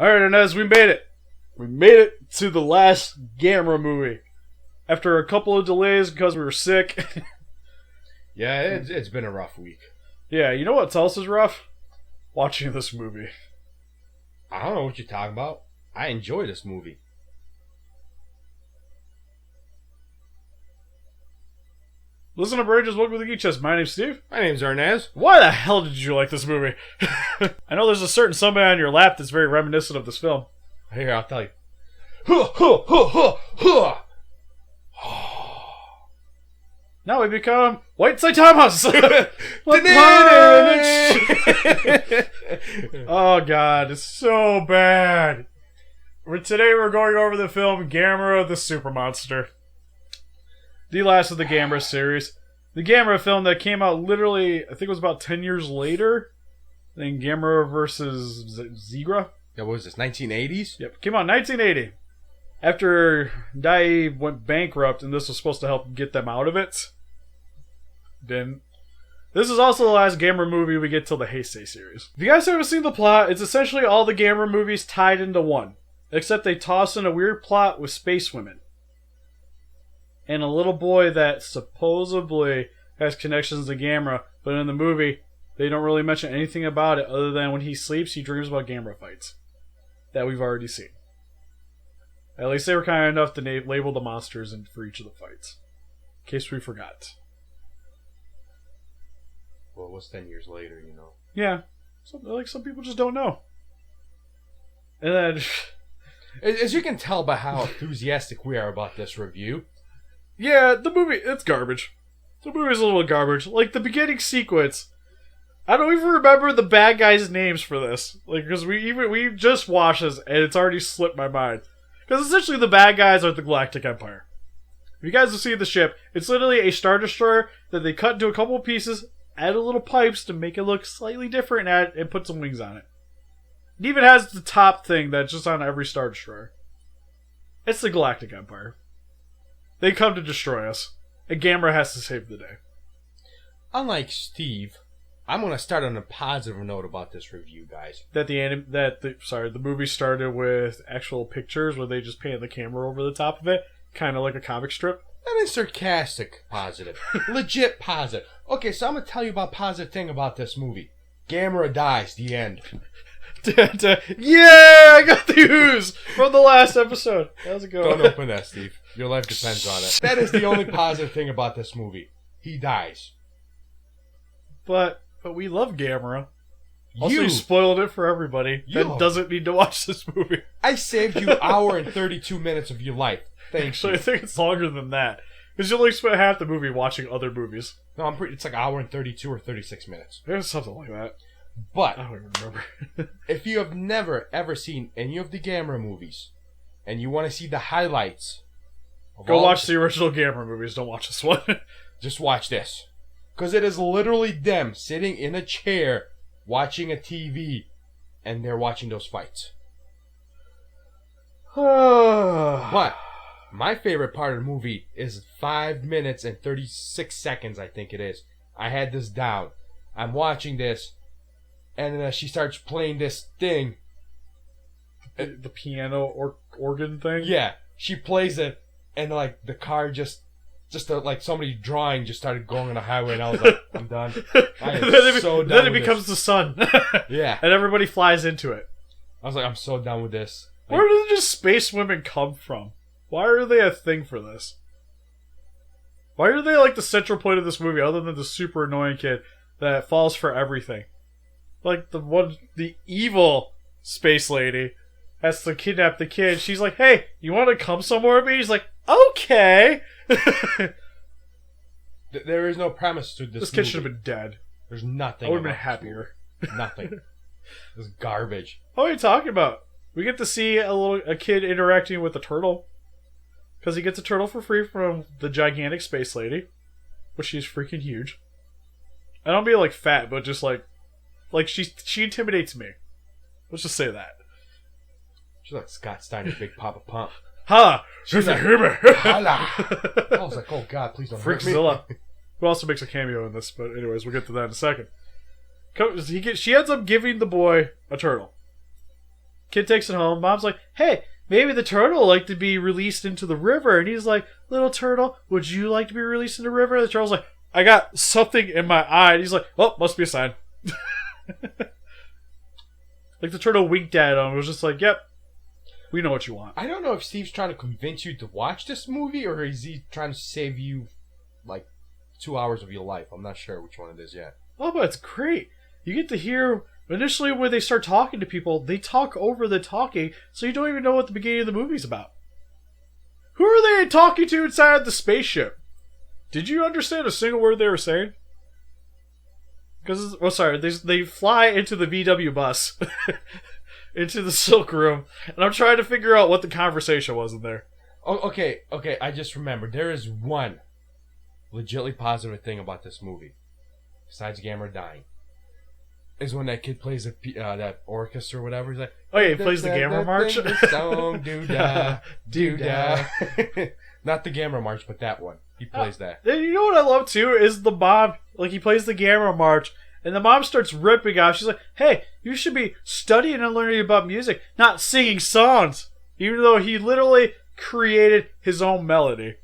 Alright, Arnes, we made it. We made it to the last Gamera movie. After a couple of delays because we were sick. Yeah, it's been a rough week. Yeah, you know what else is rough? Watching this movie. I don't know what you're talking about. I enjoy this movie. Listen to Bridges, welcome to the Geek Chest. My name's Steve. My name's Arnes. Why the hell did you like this movie? I know there's a certain somebody on your lap that's very reminiscent of this film. Here, I'll tell you. Now we become White Saitamas! Oh god, it's so bad. Today we're going over the film Gamera the Super Monster. The last of the Gamera series. The Gamera film that came out literally, I think it was about 10 years later than Gamera vs. Zigra. Yeah, what was this, 1980s? Yep, came out in 1980. After Dai went bankrupt and this was supposed to help get them out of it. Didn't. This is also the last Gamera movie we get till the Heisei series. If you guys haven't seen the plot, it's essentially all the Gamera movies tied into one. Except they toss in a weird plot with space women. And a little boy that supposedly has connections to Gamera, but in the movie, they don't really mention anything about it other than when he sleeps, he dreams about Gamera fights. That we've already seen. At least they were kind enough to label the monsters for each of the fights. In case we forgot. Well, it was 10 years later, you know. Yeah. Some people just don't know. And then... As you can tell by how enthusiastic we are about this review. Yeah, the movie, it's garbage. The movie's a little garbage. Like, the beginning sequence, I don't even remember the bad guys' names for this. Like, because we just watched this, and it's already slipped my mind. Because essentially the bad guys are the Galactic Empire. If you guys have seen the ship, it's literally a Star Destroyer that they cut into a couple of pieces, added little pipes to make it look slightly different, and put some wings on it. It even has the top thing that's just on every Star Destroyer. It's the Galactic Empire. They come to destroy us, and Gamera has to save the day. Unlike Steve, I'm going to start on a positive note about this review, guys. The movie started with actual pictures where they just painted the camera over the top of it, kind of like a comic strip. That is sarcastic positive. Legit positive. Okay, so I'm going to tell you about positive thing about this movie. Gamera dies, the end. Yeah, I got the news from the last episode. How's it going? Don't open that, Steve. Your life depends on it. That is the only positive thing about this movie. He dies. But we love Gamera. Also, you spoiled it for everybody that doesn't need to watch this movie. I saved you an hour and 32 minutes of your life. Thanks. Actually, I think it's longer than that. Because you only spent half the movie watching other movies. No, it's like an hour and 32 or 36 minutes. It was something like that. But, I don't even remember. if you have never, ever seen any of the Gamera movies, and you want to see the highlights... Go watch the original Gamera movies, don't watch this one. Just watch this. Because it is literally them sitting in a chair, watching a TV, and they're watching those fights. But, my favorite part of the movie is 5 minutes and 36 seconds, I think it is. I had this down. I'm watching this... And then she starts playing this thing. The piano or organ thing? Yeah. She plays it, and like the car like somebody drawing just started going on the highway, and I was like, I'm done. I am so done. Then it becomes the sun. Yeah. And everybody flies into it. I was like, I'm so done with this. Like, where did just space women come from? Why are they a thing for this? Why are they like the central point of this movie, other than the super annoying kid that falls for everything? Like, the evil space lady has to kidnap the kid. She's like, hey, you want to come somewhere with me? He's like, okay. There is no premise to this This kid should have been dead. There's nothing. I would have been happier. Nothing. This is garbage. What are you talking about? We get to see a kid interacting with a turtle. Because he gets a turtle for free from the gigantic space lady. Which she's freaking huge. I don't mean like fat, but just like she intimidates me. Let's just say that. She's like Scott Steiner, Big Papa Pump. Ha! She's like, holla! I was like, oh god, please don't hurt me. Freakzilla. Who also makes a cameo in this, but anyways, we'll get to that in a second. She ends up giving the boy a turtle. Kid takes it home. Mom's like, hey, maybe the turtle would like to be released into the river. And he's like, little turtle, would you like to be released into the river? And the turtle's like, I got something in my eye. And he's like, well, must be a sign. Like the turtle winked at him. It was just like, yep, we know what you want. I don't know if Steve's trying to convince you to watch this movie or is he trying to save you like 2 hours of your life. I'm not sure which one it is yet. Oh, but it's great. You get to hear, initially when they start talking to people, they talk over the talking, so you don't even know what the beginning of the movie's about. Who are they talking to inside the spaceship? Did you understand a single word they were saying? Because, they fly into the VW bus, into the Silk Room, and I'm trying to figure out what the conversation was in there. Oh, okay, I just remembered. There is one legitimately positive thing about this movie, besides Gamera dying, is when that kid plays that orchestra or whatever. He's like, oh yeah, he plays the Gamera March. Song, doo-da, doo-da. Not the Gamera March, but that one. He plays that. And you know what I love too is the mom. Like he plays the Gamera March, and the mom starts ripping off. She's like, "Hey, you should be studying and learning about music, not singing songs." Even though he literally created his own melody.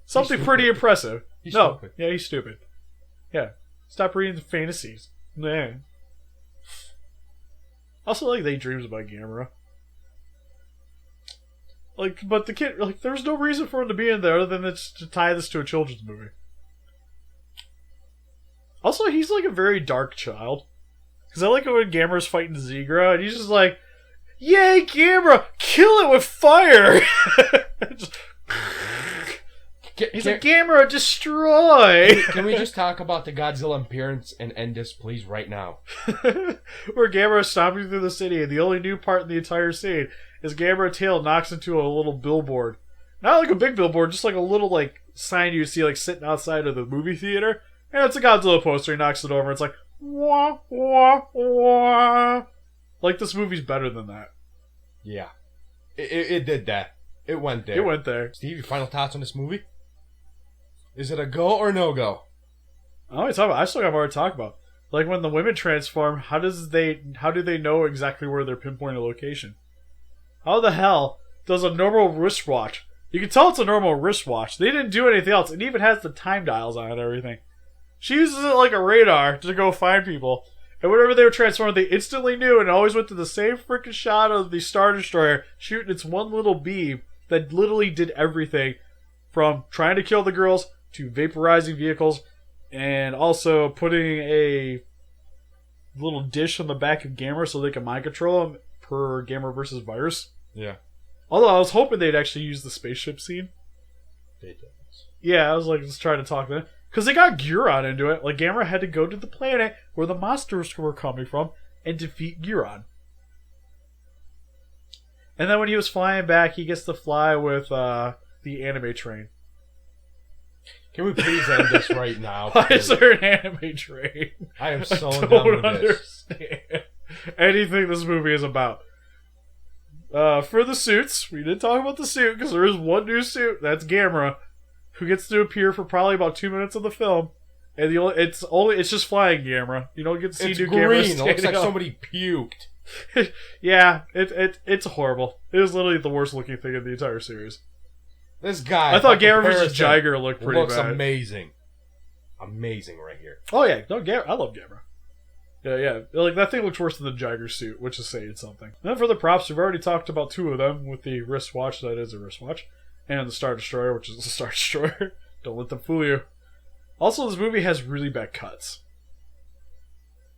Something pretty impressive. He's stupid. Yeah, he's stupid. Yeah, stop reading the fantasies. Man. Also, like, they dreams about Gamera. Like, but the kid, like, there's no reason for him to be in there other than it's to tie this to a children's movie. Also, he's like a very dark child. Because I like it when Gamera's fighting Zigra, and he's just like, yay, Gamera! Kill it with fire! Just, he's like, Gamera, destroy! Can we just talk about the Godzilla appearance and end this, please, right now? Where Gamera is stomping through the city, and the only new part in the entire scene is Gamera tail knocks into a little billboard. Not like a big billboard, just like a little like sign you'd see like sitting outside of the movie theater. And it's a Godzilla poster, he knocks it over, and it's like, wah, wah, wah. Like, this movie's better than that. Yeah. It did that. It went there. It went there. Steve, your final thoughts on this movie? Is it a go or no go? I still got more to talk about. Like, when the women transform, how do they know exactly where they're pinpointing a location? How the hell does a normal wristwatch... You can tell it's a normal wristwatch. They didn't do anything else. It even has the time dials on it and everything. She uses it like a radar to go find people. And whenever they were transformed, they instantly knew and always went to the same freaking shot of the Star Destroyer shooting its one little beam that literally did everything from trying to kill the girls to vaporizing vehicles and also putting a little dish on the back of Gamera so they can mind control him per Gamera versus Virus. Yeah. Although I was hoping they'd actually use the spaceship scene. They did. Yeah, I was like, just trying to talk to them. Because they got Guron into it. Like, Gamera had to go to the planet where the monsters were coming from and defeat Guron. And then when he was flying back, he gets to fly with the anime train. Can we please end this right now? Why is there an anime train? I am so I done don't with this. understand anything this movie is about. For the suits, we did talk about the suit because there is one new suit. That's Gamera, who gets to appear for probably about 2 minutes of the film, and it's just flying Gamera. You don't get to see It's new green. Gamera. It looks like up. somebody puked. Yeah, it's horrible. It is literally the worst looking thing in the entire series. This guy. I thought Gamera vs. comparison, Jiger looked pretty looks bad. amazing. Amazing right here. Oh yeah, no, I love Gamera. Yeah. Like, that thing looks worse than the Jiger suit, which is saying something. And then for the props, we've already talked about two of them, with the wristwatch, that is a wristwatch, and the Star Destroyer, which is the Star Destroyer. Don't let them fool you. Also, this movie has really bad cuts.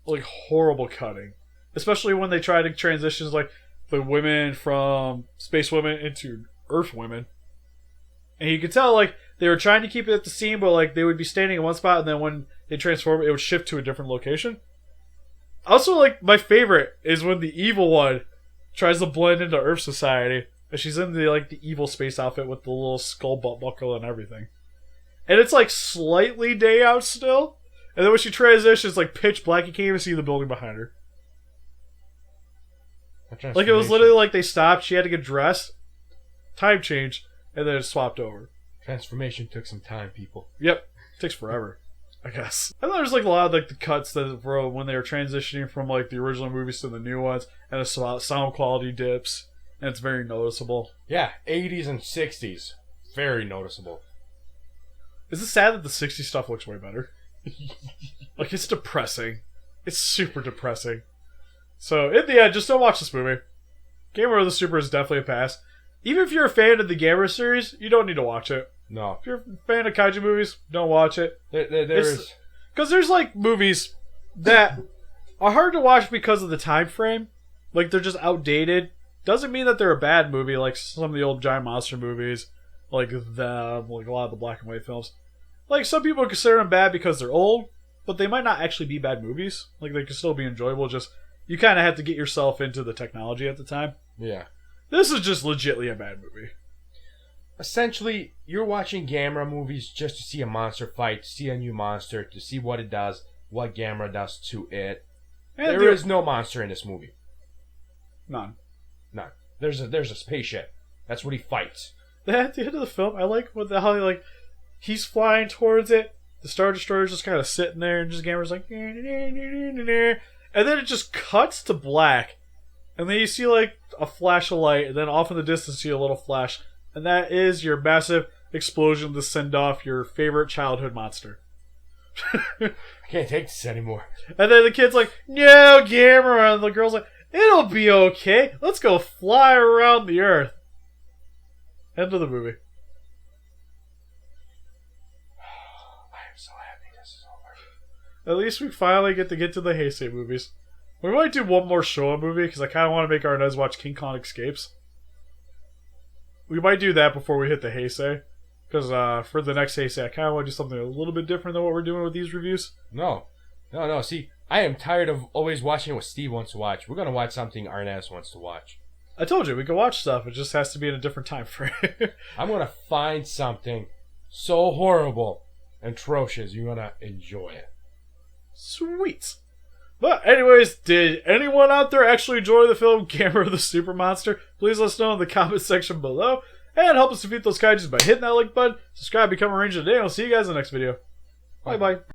Like, horrible cutting. Especially when they try to transition, like, the women from Space Women into Earth Women. And you can tell, like, they were trying to keep it at the scene, but, like, they would be standing in one spot, and then when they transform, it would shift to a different location. Also, like, my favorite is when the evil one tries to blend into Earth Society, and she's in the evil space outfit with the little skull buckle and everything. And it's, like, slightly day out still, and then when she transitions, like, pitch black, you can't even see the building behind her. Like, it was literally like they stopped, she had to get dressed, time change, and then it swapped over. Transformation took some time, people. Yep. Takes forever. I guess. I thought there's like a lot of like the cuts that were when they were transitioning from like the original movies to the new ones, and the sound quality dips, and it's very noticeable. Yeah, 80s and 60s. Very noticeable. Is it sad that the 60s stuff looks way better? Like, it's depressing. It's super depressing. So, in the end, just don't watch this movie. Gamera the Super is definitely a pass. Even if you're a fan of the Gamera series, you don't need to watch it. No. If you're a fan of kaiju movies, don't watch it. There's... Because there's, like, movies that are hard to watch because of the time frame. Like, they're just outdated. Doesn't mean that they're a bad movie, like some of the old giant monster movies. Like a lot of the black and white films. Like, some people consider them bad because they're old, but they might not actually be bad movies. Like, they can still be enjoyable, just you kind of have to get yourself into the technology at the time. Yeah. This is just legitimately a bad movie. Essentially, you're watching Gamera movies just to see a monster fight, to see a new monster, to see what it does, what Gamera does to it. And there is no monster in this movie. None. None. There's a spaceship. That's what he fights. At the end of the film, I like how he's flying towards it. The Star Destroyer's just kind of sitting there, and just Gamera's like, and then it just cuts to black, and then you see like a flash of light, and then off in the distance you see a little flash, and that is your massive explosion to send off your favorite childhood monster. I can't take this anymore. And then the kid's like, "No, Gamera," and the girl's like, "It'll be okay. Let's go fly around the Earth." End of the movie. I am so happy this is over. At least we finally get to the Heisei movies. We might do one more Showa movie because I kind of want to make Arnes watch King Kong Escapes. We might do that before we hit the Heisei. Because for the next Heisei, I kind of want to do something a little bit different than what we're doing with these reviews. No. See, I am tired of always watching what Steve wants to watch. We're going to watch something Arnes wants to watch. I told you, we can watch stuff. It just has to be in a different time frame. I'm going to find something so horrible and atrocious you're going to enjoy it. Sweet. But anyways, did anyone out there actually enjoy the film Gamera the Super Monster? Please let us know in the comment section below. And help us defeat those kaijus by hitting that like button. Subscribe, become a ranger today, and I'll see you guys in the next video. Bye-bye.